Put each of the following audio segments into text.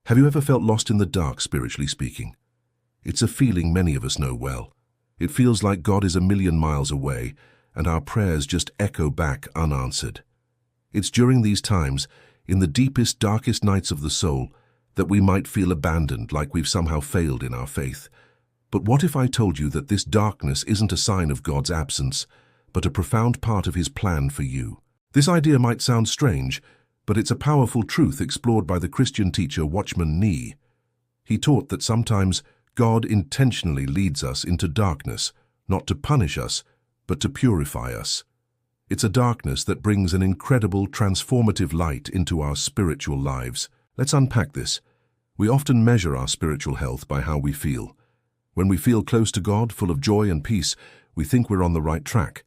Have you ever felt lost in the dark, spiritually speaking? It's a feeling many of us know well. It feels like God is a million miles away, and our prayers just echo back unanswered. It's during these times, in the deepest, darkest nights of the soul, that we might feel abandoned, like we've somehow failed in our faith. But what if I told you that this darkness isn't a sign of God's absence, but a profound part of His plan for you? This idea might sound strange, but it's a powerful truth explored by the Christian teacher Watchman Nee. He taught that sometimes God intentionally leads us into darkness, not to punish us, but to purify us. It's a darkness that brings an incredible, transformative light into our spiritual lives. Let's unpack this. We often measure our spiritual health by how we feel. When we feel close to God, full of joy and peace, we think we're on the right track.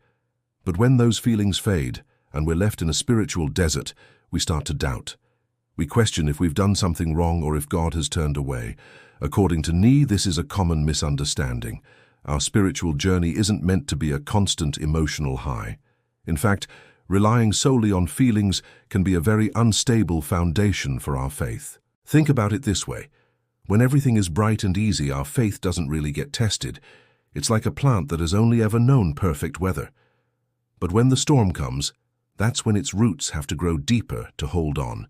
But when those feelings fade, and we're left in a spiritual desert, we start to doubt. We question if we've done something wrong or if God has turned away. According to Nee, this is a common misunderstanding. Our spiritual journey isn't meant to be a constant emotional high. In fact, relying solely on feelings can be a very unstable foundation for our faith. Think about it this way. When everything is bright and easy, our faith doesn't really get tested. It's like a plant that has only ever known perfect weather. But when the storm comes, that's when its roots have to grow deeper to hold on.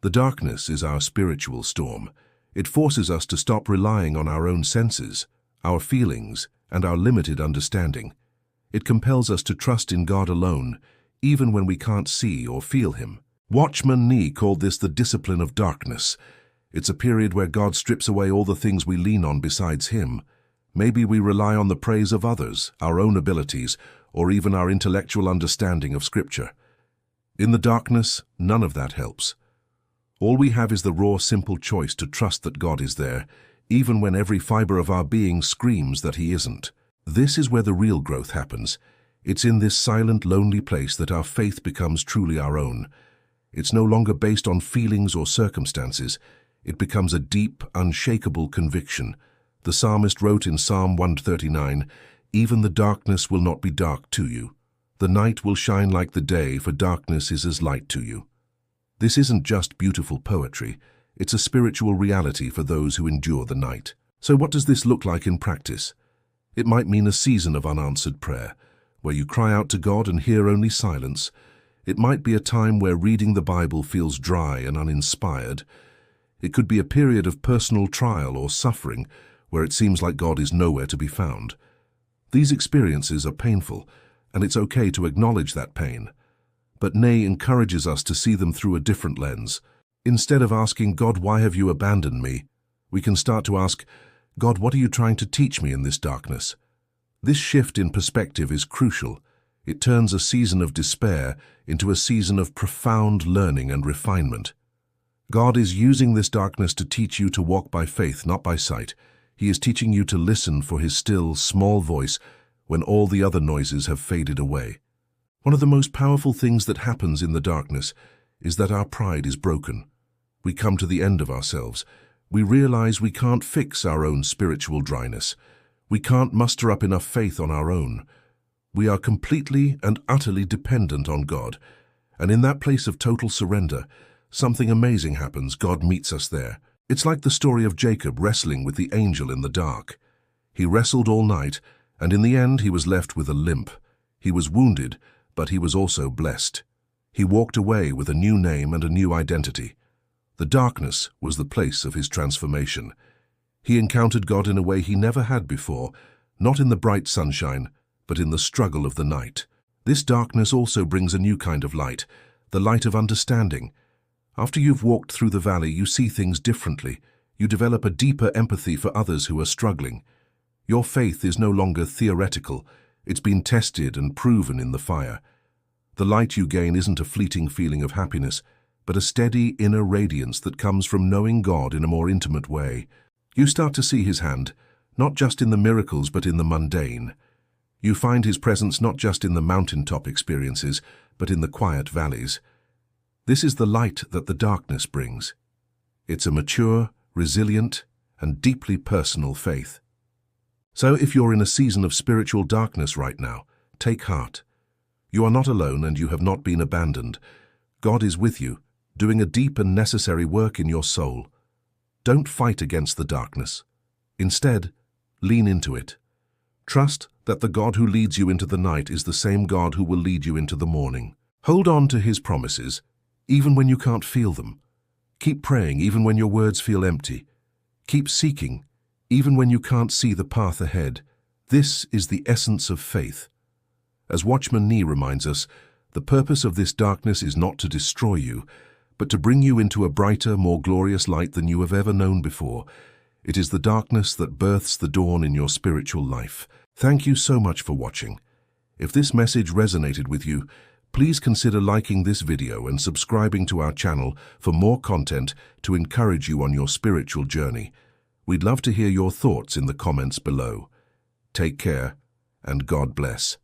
The darkness is our spiritual storm. It forces us to stop relying on our own senses, our feelings, and our limited understanding. It compels us to trust in God alone, even when we can't see or feel Him. Watchman Nee called this the discipline of darkness. It's a period where God strips away all the things we lean on besides Him. Maybe we rely on the praise of others, our own abilities, or even our intellectual understanding of Scripture. In the darkness, none of that helps. All we have is the raw, simple choice to trust that God is there, even when every fiber of our being screams that He isn't. This is where the real growth happens. It's in this silent, lonely place that our faith becomes truly our own. It's no longer based on feelings or circumstances. It becomes a deep, unshakable conviction. The psalmist wrote in Psalm 139, "Even the darkness will not be dark to you. The night will shine like the day, for darkness is as light to you." This isn't just beautiful poetry. It's a spiritual reality for those who endure the night. So what does this look like in practice? It might mean a season of unanswered prayer, where you cry out to God and hear only silence. It might be a time where reading the Bible feels dry and uninspired. It could be a period of personal trial or suffering, where it seems like God is nowhere to be found. These experiences are painful, and it's okay to acknowledge that pain. But Nee encourages us to see them through a different lens. Instead of asking, "God, why have you abandoned me?" we can start to ask, "God, what are you trying to teach me in this darkness?" This shift in perspective is crucial. It turns a season of despair into a season of profound learning and refinement. God is using this darkness to teach you to walk by faith, not by sight. He is teaching you to listen for His still, small voice when all the other noises have faded away. One of the most powerful things that happens in the darkness is that our pride is broken. We come to the end of ourselves. We realize we can't fix our own spiritual dryness. We can't muster up enough faith on our own. We are completely and utterly dependent on God. And in that place of total surrender, something amazing happens. God meets us there. It's like the story of Jacob wrestling with the angel in the dark. He wrestled all night, and in the end he was left with a limp. He was wounded, but he was also blessed. He walked away with a new name and a new identity. The darkness was the place of his transformation. He encountered God in a way he never had before, not in the bright sunshine, but in the struggle of the night. This darkness also brings a new kind of light, the light of understanding. After you've walked through the valley, you see things differently. You develop a deeper empathy for others who are struggling. Your faith is no longer theoretical. It's been tested and proven in the fire. The light you gain isn't a fleeting feeling of happiness, but a steady inner radiance that comes from knowing God in a more intimate way. You start to see His hand, not just in the miracles but in the mundane. You find His presence not just in the mountaintop experiences, but in the quiet valleys. This is the light that the darkness brings. It's a mature, resilient, and deeply personal faith. So if you're in a season of spiritual darkness right now, take heart. You are not alone and you have not been abandoned. God is with you, doing a deep and necessary work in your soul. Don't fight against the darkness. Instead, lean into it. Trust that the God who leads you into the night is the same God who will lead you into the morning. Hold on to His promises, even when you can't feel them. Keep praying even when your words feel empty. Keep seeking, even when you can't see the path ahead. This is the essence of faith. As Watchman Nee reminds us, the purpose of this darkness is not to destroy you, but to bring you into a brighter, more glorious light than you have ever known before. It is the darkness that births the dawn in your spiritual life. Thank you so much for watching. If this message resonated with you, please consider liking this video and subscribing to our channel for more content to encourage you on your spiritual journey. We'd love to hear your thoughts in the comments below. Take care, and God bless.